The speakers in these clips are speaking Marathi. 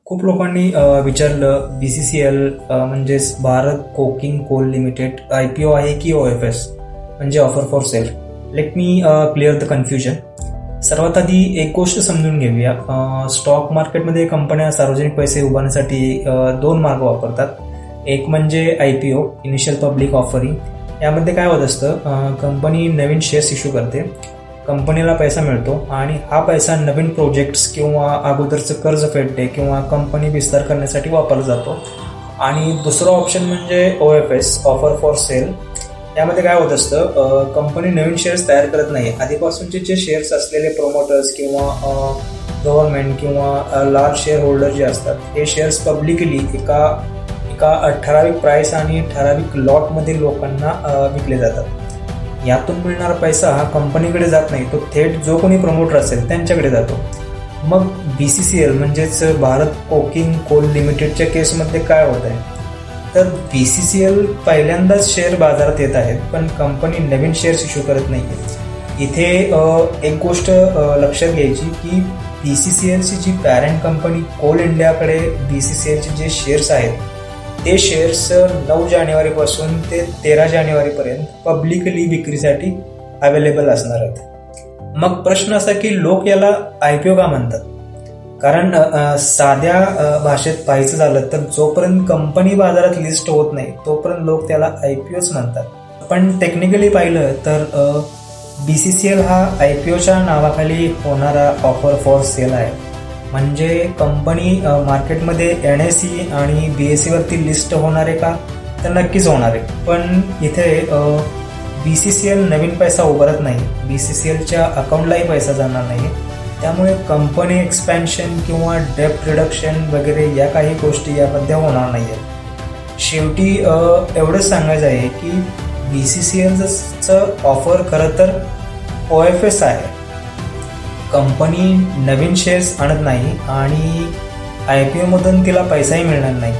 खूप लोकांनी विचारलं BCCL म्हणजेच Bharat coking coal limited IPO आहे की OFS म्हणजे offer for sale. Let me clear the confusion. सर्वात आधी एक गोष्ट समजून घेऊया. स्टॉक मार्केटमध्ये कंपन्या सार्वजनिक पैसे उभारण्यासाठी दोन मार्ग वापरतात. एक म्हणजे IPO इनिशियल पब्लिक ऑफरिंग. यामध्ये काय होत असतं, कंपनी नवीन शेअर्स इश्यू करते, कंपनीला पैसा मिळतो आणि हा पैसा नवीन प्रोजेक्ट्स किंवा अगोदरचं कर्ज फेडते किंवा कंपनी विस्तार करण्यासाठी वापरला जातो. आणि दुसरं ऑप्शन म्हणजे OFS ऑफर फॉर सेल. यामध्ये काय होत असतं, कंपनी नवीन शेअर्स तयार करत नाही, आधीपासूनचे जे शेअर्स असलेले प्रोमोटर्स किंवा गव्हर्नमेंट किंवा लार्ज शेअर होल्डर जे असतात हे शेअर्स पब्लिकली एका ठराविक प्राइस आणि ठराविक लॉटमध्ये लोकांना विकले जातात. यातून मिळणारा पैसा हा कंपनीकडे जात नाही, तो थेट जो कोणी प्रमोटर असेल त्यांच्याकडे जातो. मग BCCL म्हणजेच भारत कोकिंग कोल लिमिटेडच्या केसमध्ये काय होत आहे, तर BCCL पहिल्यांदाच शेअर बाजारात येत आहेत, पण कंपनी नवीन शेअर्स इश्यू करत नाही. इथे एक गोष्ट लक्षात घ्यायची की BCCLची जी पॅरेंट कंपनी कोल इंडियाकडे BCCLचे जे शेअर्स आहेत ते शेअर्स 9 जानेवारीपासून ते 13 जानेवारीपर्यंत पब्लिकली विक्रीसाठी अवेलेबल असणार आहेत. मग प्रश्न असा की लोक याला IPO का म्हणतात, कारण साध्या भाषेत पाहायचं झालं तर जोपर्यंत कंपनी बाजारात लिस्ट होत नाही तोपर्यंत लोक त्याला IPOच म्हणतात. पण टेक्निकली पाहिलं तर BCCL हा IPOच्या नावाखाली होणारा ऑफर फॉर सेल आहे. म्हणजे कंपनी मार्केटमध्ये NSE आणि BSE वरती लिस्ट होणार आहे का, तर नक्कीच होणार आहे. पण इथे BCCL नवीन पैसा उभारत नाही, BCCLच्या अकाउंटलाही पैसा जाणार नाही. त्यामुळे कंपनी एक्सपॅन्शन किंवा डेप्ट रिडक्शन वगैरे या काही गोष्टी यामध्ये होणार नाही आहेत. शेवटी एवढंच सांगायचं आहे की BCCLचं ऑफर खरं तर OFS आहे. कंपनी नवीन शेअर्स आणत नाही आणि IPO मधून तिला पैसाही मिळणार नाही.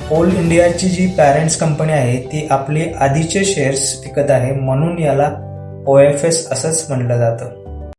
कोल इंडियाची जी पॅरेंट्स कंपनी आहे ती आपले आधीचे शेअर्स विकत आहे, म्हणून याला OFS असंच म्हटलं जातं.